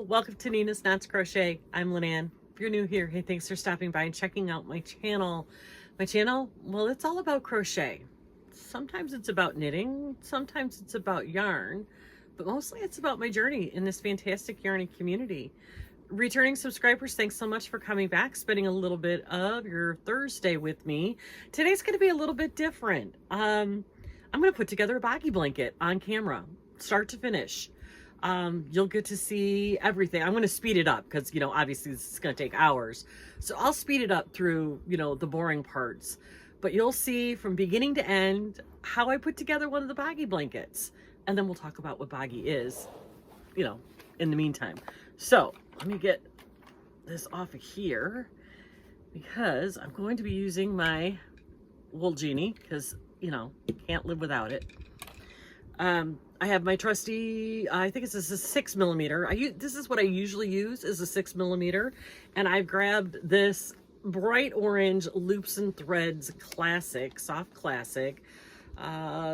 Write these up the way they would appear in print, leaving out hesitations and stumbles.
Hello, welcome to Nina's Knots Crochet. I'm Lynanne. If you're new here, hey, thanks for stopping by and checking out my channel. My channel, well, it's all about crochet. Sometimes it's about knitting, sometimes it's about yarn, but mostly it's about my journey in this fantastic yarning community. Returning subscribers, thanks so much for coming back, spending a little bit of your Thursday with me. Today's going to be a little bit different. I'm going to put together a Boggy blanket on camera, start to finish. You'll get to see everything. I'm going to speed it up because, obviously this is going to take hours. So I'll speed it up through, the boring parts. But you'll see from beginning to end how I put together one of the Boggy blankets. And then we'll talk about what Boggy is, in the meantime. So let me get this off of here because I'm going to be using my wool genie because, can't live without it. I have my trusty, I think it's a 6mm. This is what I usually use, is a 6mm. And I've grabbed this bright orange Loops and Threads Classic, Soft Classic.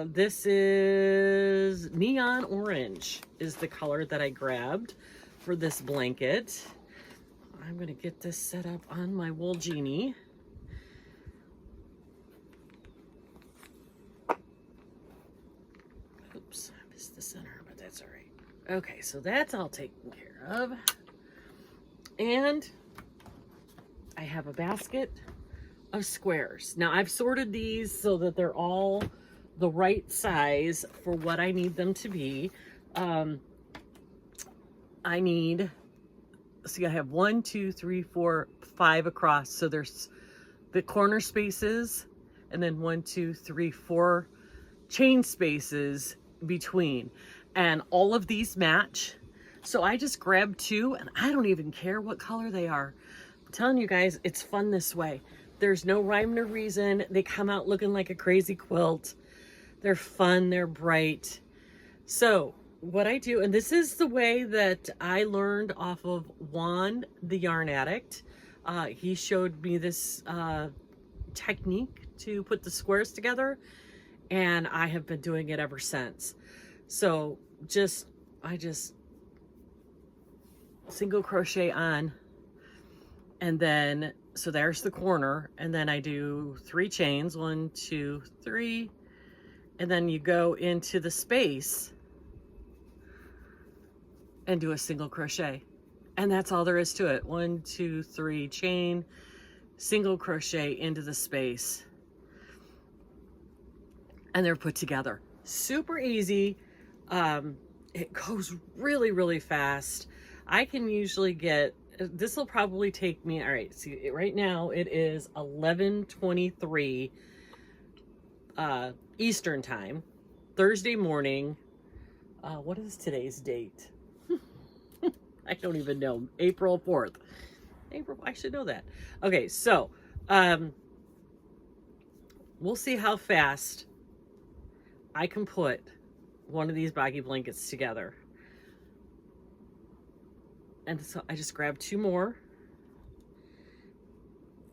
This is neon orange is the color that I grabbed for this blanket. I'm going to get this set up on my wool genie. Oops, I missed the center, but that's all right. Okay, so that's all taken care of. And I have a basket of squares. Now I've sorted these so that they're all the right size for what I need them to be. I need, see, I have 1, 2, 3, 4, 5 across. So there's the corner spaces and then 1, 2, 3, 4 chain spaces between, and all of these match. So I just grabbed 2 and I don't even care what color they are. I'm telling you guys, it's fun this way. There's no rhyme or reason. They come out looking like a crazy quilt. They're fun, they're bright. So what I do, and this is the way that I learned off of Juan the Yarn Addict. He showed me this technique to put the squares together, and I have been doing it ever since. So I just single crochet on, and then, so there's the corner, and then I do 3 chains, 1, 2, 3, and then you go into the space and do a single crochet. And that's all there is to it. 1, 2, 3 chain, single crochet into the space. And they're put together. Super easy. It goes really, really fast. I can usually get, this will probably take me, all right, see, right now it is 11:23 Eastern time, Thursday morning. What is today's date? I don't even know. April 4th. I should know that. Okay, so we'll see how fast I can put one of these Boggy blankets together. And so I just grabbed 2 more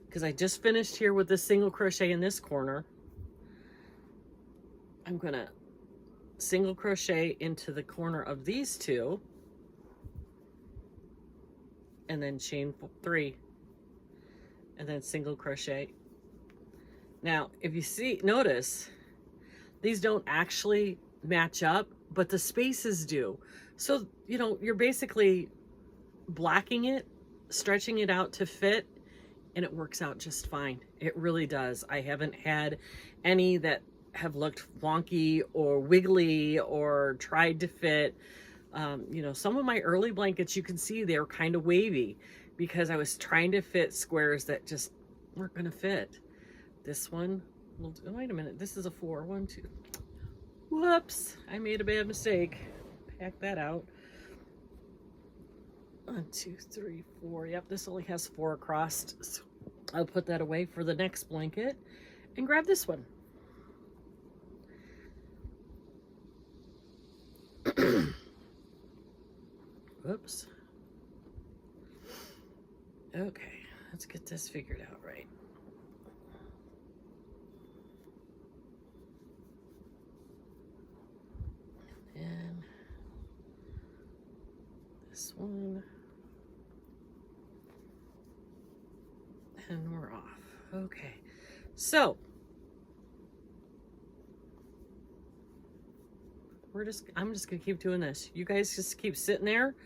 because I just finished here with this single crochet in this corner. I'm gonna single crochet into the corner of these 2 and then chain 3 and then single crochet. Now if you see, notice these don't actually match up, but the spaces do. So you're basically blocking it, stretching it out to fit, and it works out just fine. It really does. I haven't had any that have looked wonky or wiggly or tried to fit. Some of my early blankets, you can see they're kind of wavy because I was trying to fit squares that just weren't going to fit. This one, wait a minute, this is a 4. 1, 2. Whoops, I made a bad mistake. Pack that out. 1, 2, 3, 4. Yep, this only has 4 across. So I'll put that away for the next blanket and grab this one. Whoops. Okay, let's get this figured out right. And this one. And we're off. Okay. So I'm just gonna keep doing this. You guys just keep sitting there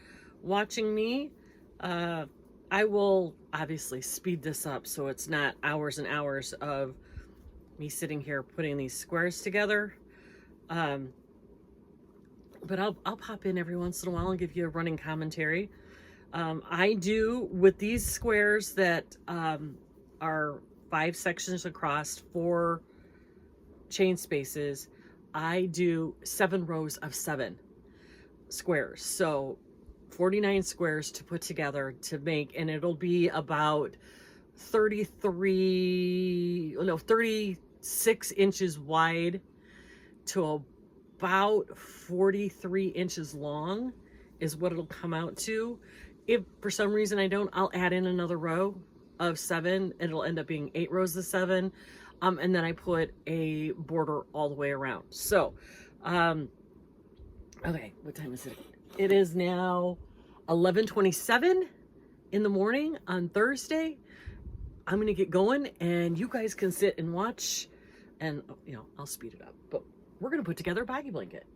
watching me. I will obviously speed this up so it's not hours and hours of me sitting here putting these squares together. But I'll pop in every once in a while and give you a running commentary. I do, with these squares that are 5 sections across, 4 chain spaces, I do 7 rows of 7 squares. So 49 squares to put together to make, and it'll be about 36 inches wide to about 43 inches long is what it'll come out to. If for some reason I don't, I'll add in another row of 7. It'll end up being 8 rows of 7. And then I put a border all the way around. So, okay, what time is it? It is now 11:27 in the morning on Thursday. I'm going to get going and you guys can sit and watch, and you know, I'll speed it up, but we're going to put together a baggy blanket.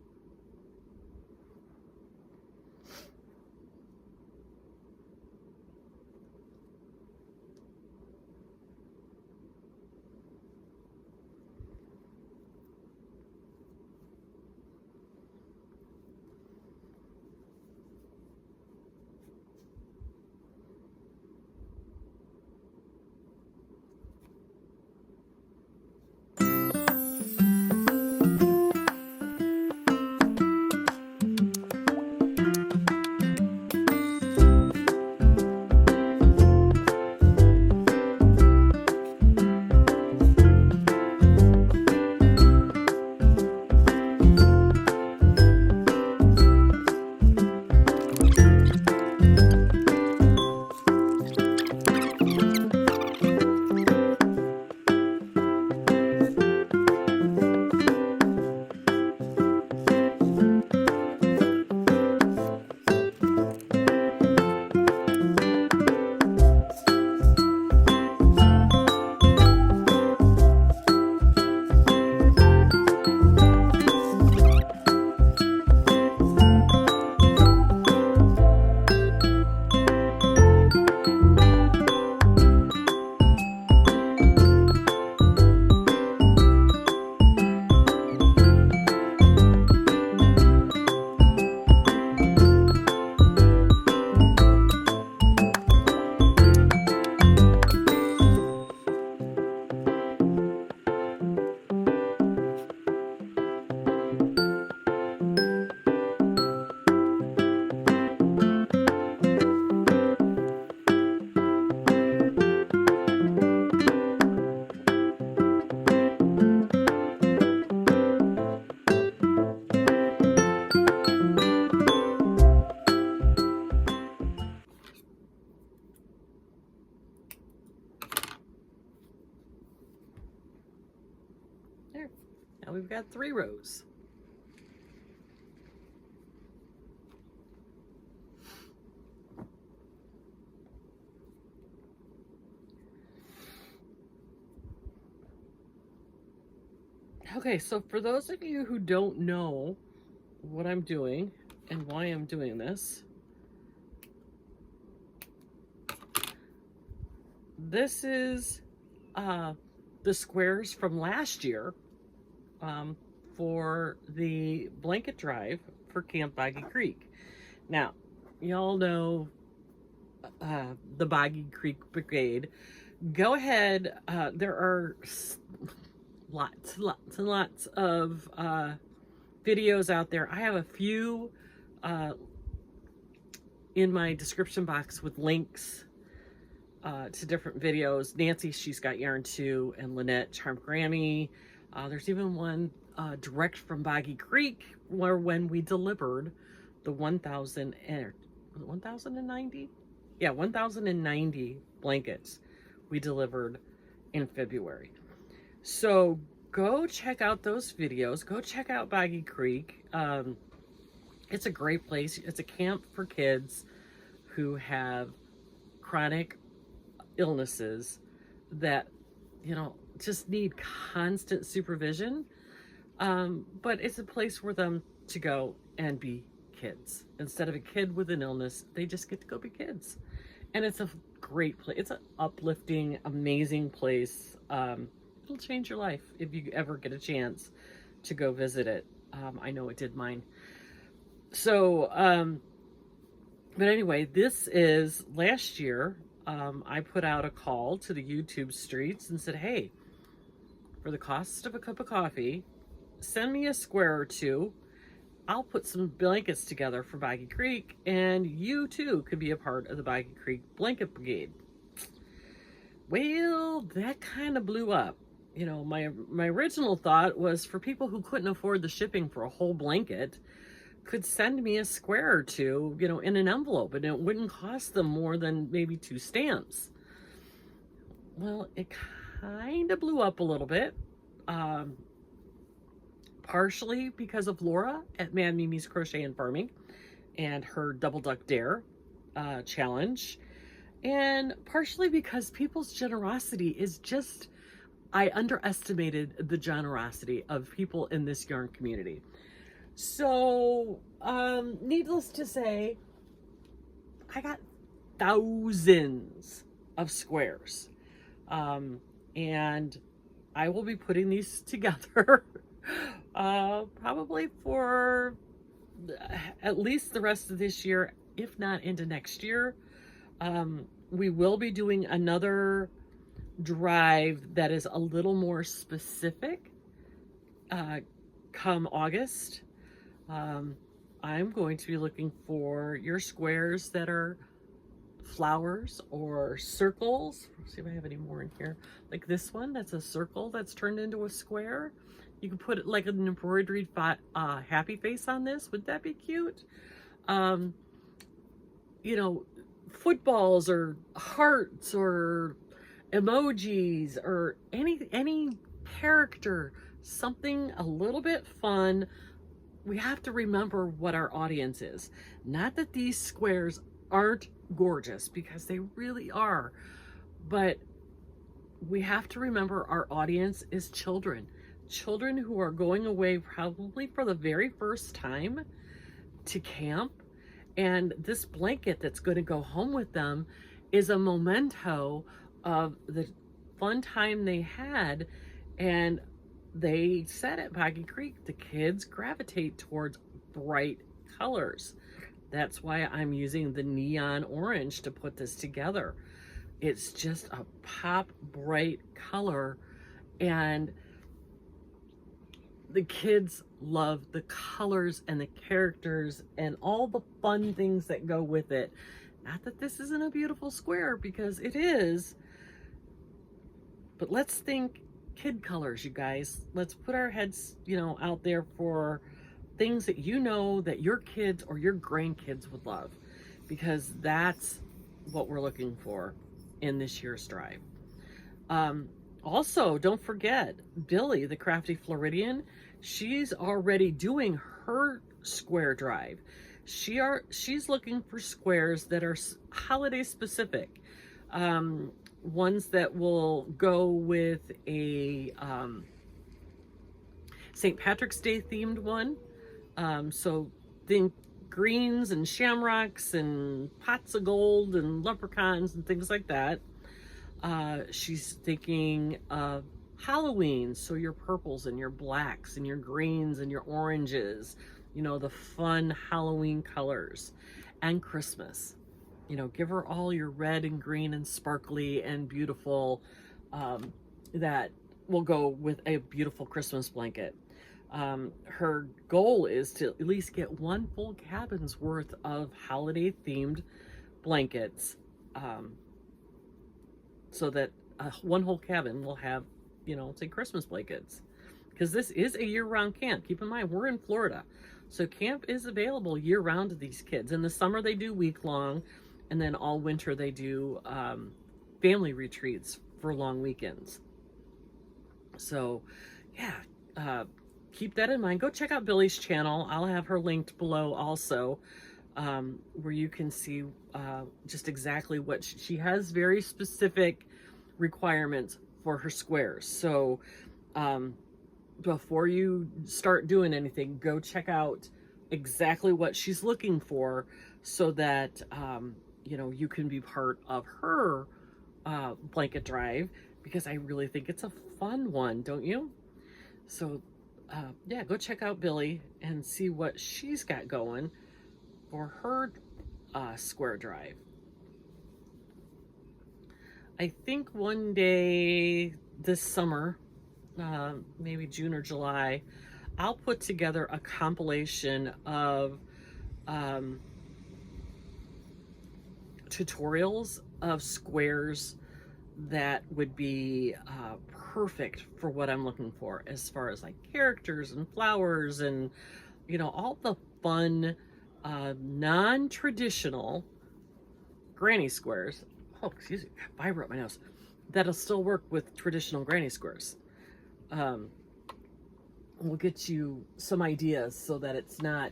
There. Now we've got 3 rows. Okay, so for those of you who don't know what I'm doing and why I'm doing this, this is the squares from last year for the blanket drive for Camp Boggy Creek. Now, y'all know the Boggy Creek Brigade. Go ahead, there are lots and lots of videos out there. I have a few in my description box with links to different videos. Nancy, She's Got Yarn Too, and Lynette, Charm Granny. There's even one direct from Boggy Creek where when we delivered the 1,090? Yeah, 1,090 blankets we delivered in February. So go check out those videos. Go check out Boggy Creek. It's a great place. It's a camp for kids who have chronic illnesses that, you know, just need constant supervision. But it's a place for them to go and be kids. Instead of a kid with an illness, they just get to go be kids. And it's a great place. It's an uplifting, amazing place. It'll change your life if you ever get a chance to go visit it. I know it did mine. So, but anyway, this is last year. I put out a call to the YouTube streets and said, hey, for the cost of a cup of coffee, send me a square or two. I'll put some blankets together for Boggy Creek, and you too could be a part of the Boggy Creek Blanket Brigade. Well, that kind of blew up. You know, my original thought was for people who couldn't afford the shipping for a whole blanket, could send me a square or two, you know, in an envelope, and it wouldn't cost them more than maybe 2 stamps. Well, it kind of blew up a little bit. Partially because of Laura at Mad Mimi's Crochet and Farming and her Double Duck Dare challenge, and partially because people's generosity is just, I underestimated the generosity of people in this yarn community. So, needless to say, I got thousands of squares, and I will be putting these together probably for at least the rest of this year, if not into next year. We will be doing another drive that is a little more specific come August. I'm going to be looking for your squares that are flowers or circles. Let's see if I have any more in here. Like this one, that's a circle that's turned into a square. You can put it like an embroidered happy face on this. Would that be cute? You know, footballs or hearts or emojis or any character, something a little bit fun. We have to remember what our audience is. Not that these squares aren't gorgeous, because they really are, but we have to remember our audience is children who are going away probably for the very first time to camp, and this blanket that's going to go home with them is a memento of the fun time they had. And they said at Boggy Creek, the kids gravitate towards bright colors. That's why I'm using the neon orange to put this together. It's just a pop bright color, and the kids love the colors and the characters and all the fun things that go with it. Not that this isn't a beautiful square, because it is, but let's think kid colors, you guys. Let's put our heads, you know, out there for things that you know that your kids or your grandkids would love, because that's what we're looking for in this year's drive. Also, don't forget Billy, the Crafty Floridian. She's already doing her square drive. She's looking for squares that are holiday specific. Ones that will go with a St. Patrick's Day themed one. So think greens and shamrocks and pots of gold and leprechauns and things like that. She's thinking of Halloween, so your purples and your blacks and your greens and your oranges, you know, the fun Halloween colors. And Christmas. You know, give her all your red and green and sparkly and beautiful, that will go with a beautiful Christmas blanket. Her goal is to at least get 1 full cabin's worth of holiday themed blankets, so that 1 whole cabin will have, you know, say Christmas blankets, because this is a year-round camp. Keep in mind, we're in Florida, so camp is available year-round to these kids. In the summer they do week-long, and then all winter they do family retreats for long weekends. So yeah, keep that in mind. Go check out Billy's channel. I'll have her linked below also, where you can see just exactly what she has. Very specific requirements for her squares. So before you start doing anything, go check out exactly what she's looking for, so that you know, you can be part of her blanket drive, because I really think it's a fun one, don't you? So yeah, go check out Billy and see what she's got going for her square drive. I think one day this summer, maybe June or July, I'll put together a compilation of tutorials of squares that would be perfect for what I'm looking for, as far as like characters and flowers and, you know, all the fun non-traditional granny squares. Oh, excuse me, I wrote my nose. That'll still work with traditional granny squares. We'll get you some ideas so that it's not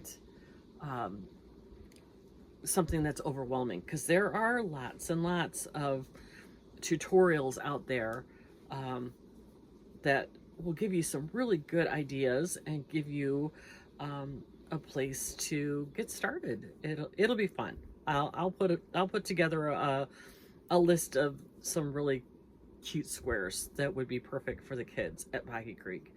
something that's overwhelming, because there are lots and lots of tutorials out there that will give you some really good ideas and give you a place to get started. It'll be fun. I'll put together a list of some really cute squares that would be perfect for the kids at Boggy Creek.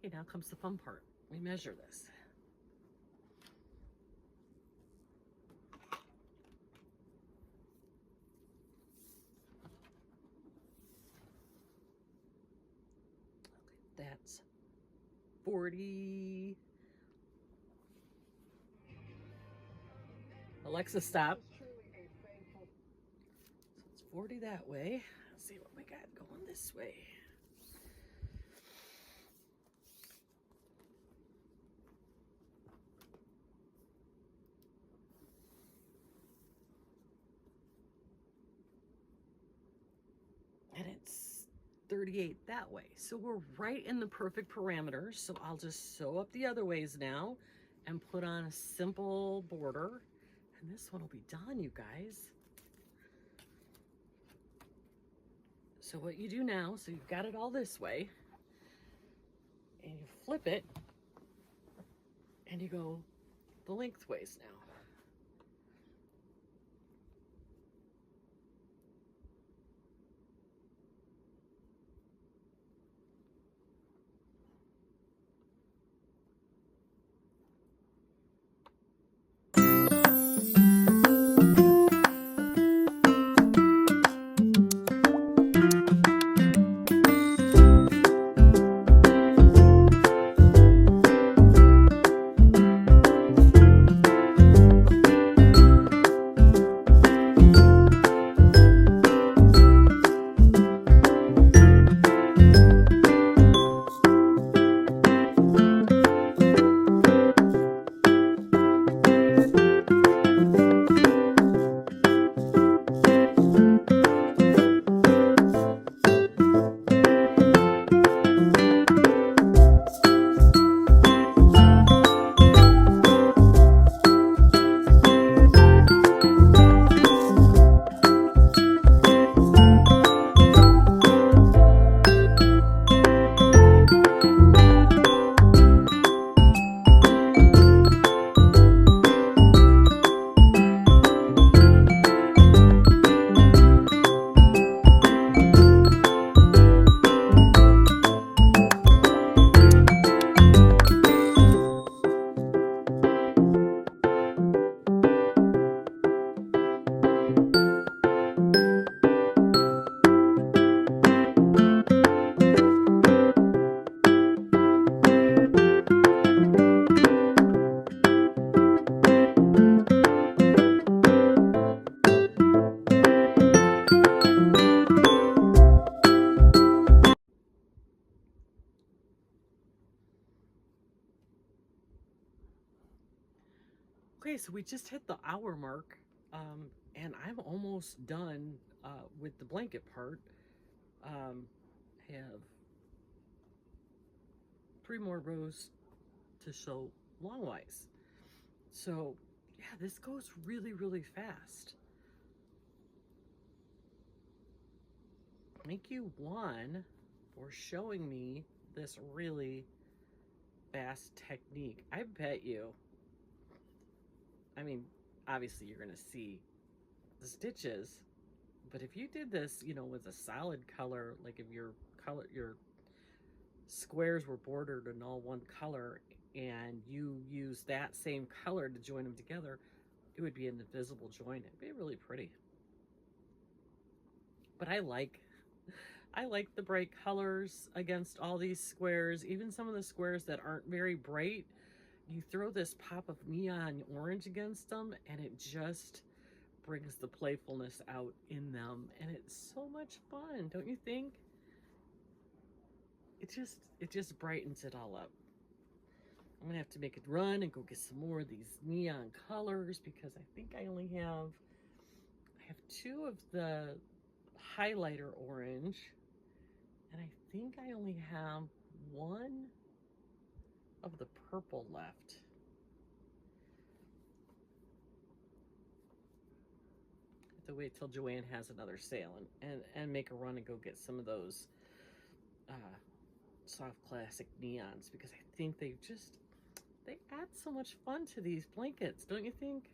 Okay, now comes the fun part. We measure this. Okay, that's 40. Alexa, stop. So it's 40 that way. Let's see what we got going this way. And it's 38 that way. So we're right in the perfect parameters. So I'll just sew up the other ways now and put on a simple border. And this one will be done, you guys. So what you do now, so you've got it all this way, and you flip it, and you go the lengthways now. Okay, so we just hit the hour mark, and I'm almost done with the blanket part. Have 3 more rows to sew longwise. So yeah, this goes really, really fast. Thank you, one, for showing me this really fast technique. I bet you, I mean, obviously you're gonna see the stitches, but if you did this, you know, with a solid color, like if your squares were bordered in all one color and you use that same color to join them together, it would be an invisible join. It'd be really pretty. But I like the bright colors against all these squares. Even some of the squares that aren't very bright, you throw this pop of neon orange against them and it just brings the playfulness out in them, and it's so much fun, don't you think? It just brightens it all up. I'm gonna have to make it run and go get some more of these neon colors because I think I have 2 of the highlighter orange, and I think I only have 1 of the purple left. I have to wait till Joanne has another sale and make a run and go get some of those soft classic neons because I think they add so much fun to these blankets, don't you think?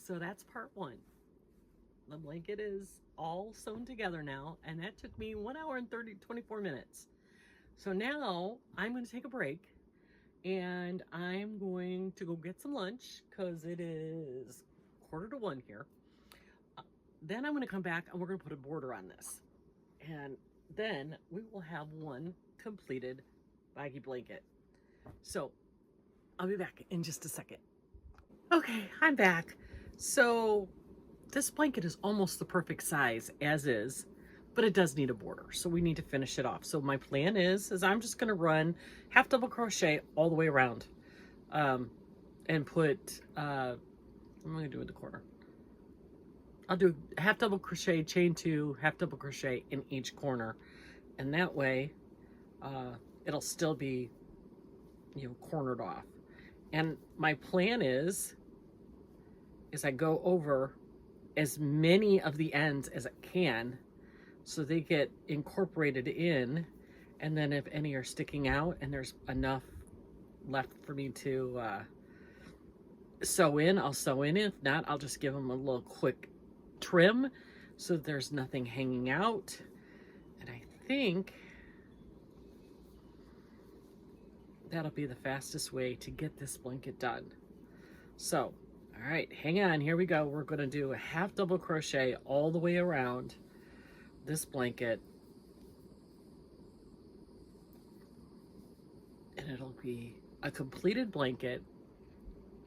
So that's part one. The blanket is all sewn together now, and that took me 1 hour and 24 minutes. So now I'm going to take a break, and I'm going to go get some lunch because it is 1:45 here. Then I'm going to come back and we're going to put a border on this. And then we will have one completed Boggy blanket. So I'll be back in just a second. Okay, I'm back. So this blanket is almost the perfect size as is, but it does need a border. So we need to finish it off. So my plan is I'm just going to run half double crochet all the way around and put, what am I going to do in the corner? I'll do half double crochet, chain 2, half double crochet in each corner. And that way it'll still be, cornered off. And my plan is I go over as many of the ends as I can so they get incorporated in, and then if any are sticking out and there's enough left for me to sew in, I'll sew in. If not, I'll just give them a little quick trim so that there's nothing hanging out. And I think that'll be the fastest way to get this blanket done. So, all right, hang on, here we go. We're gonna do a half double crochet all the way around this blanket. And it'll be a completed blanket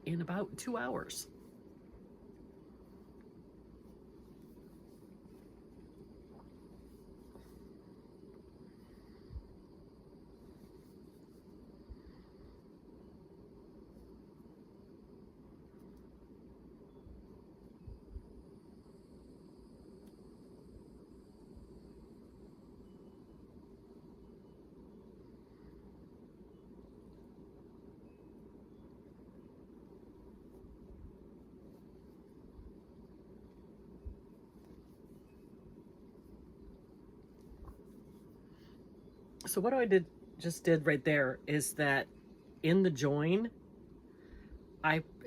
in about 2 hours. So what I just did right there is that in the join,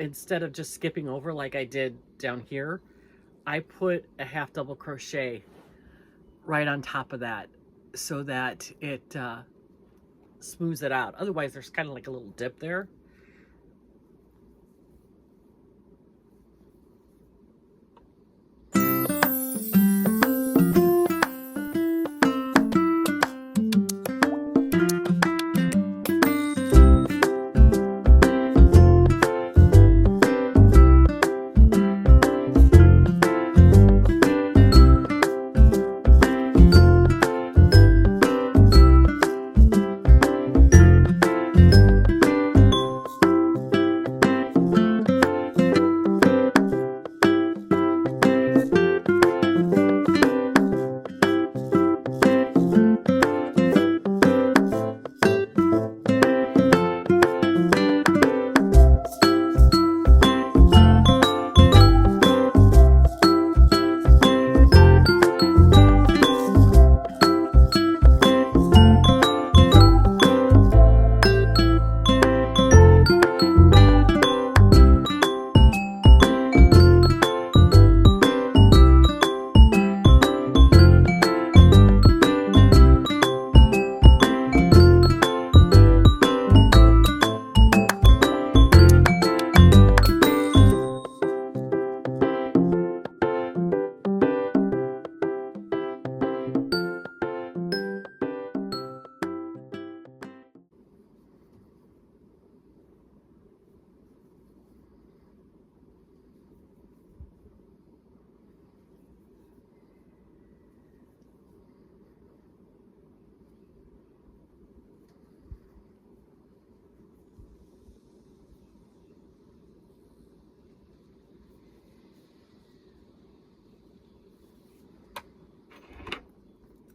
instead of just skipping over like I did down here, I put a half double crochet right on top of that so that it smooths it out. Otherwise there's kind of like a little dip there.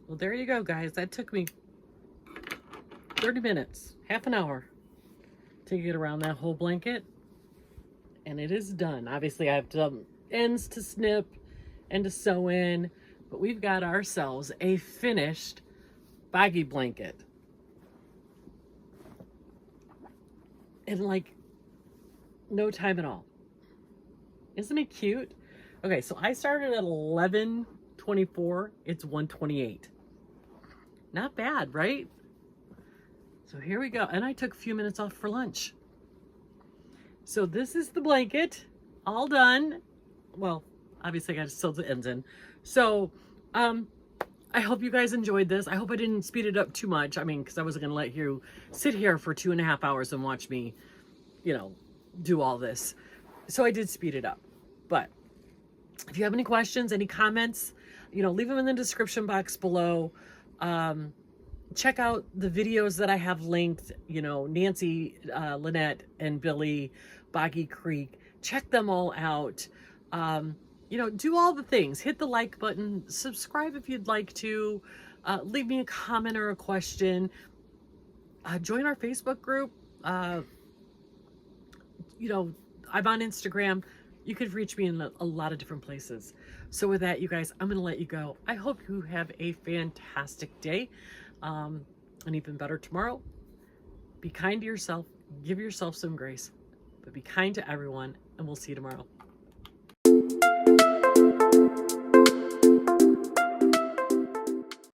Well, there you go, guys. That took me 30 minutes, half an hour to get around that whole blanket. And it is done. Obviously, I have some ends to snip and to sew in, but we've got ourselves a finished Boggy blanket. In like no time at all. Isn't it cute? Okay, so I started at 11:24. It's 1:28. Not bad, right? So here we go. And I took a few minutes off for lunch. So this is the blanket, all done. Well, obviously I got to sew the ends in. So I hope you guys enjoyed this. I hope I didn't speed it up too much. I mean, because I wasn't going to let you sit here for 2.5 hours and watch me, you know, do all this. So I did speed it up. But if you have any questions, any comments, you know, leave them in the description box below. Check out the videos that I have linked, you know, Nancy, Lynette, and Billy, Boggy Creek. Check them all out. You know, do all the things. Hit the like button. Subscribe if you'd like to. Leave me a comment or a question. Join our Facebook group. You know, I'm on Instagram. You could reach me in a lot of different places. So with that, you guys, I'm going to let you go. I hope you have a fantastic day. And even better tomorrow. Be kind to yourself. Give yourself some grace. But be kind to everyone. And we'll see you tomorrow.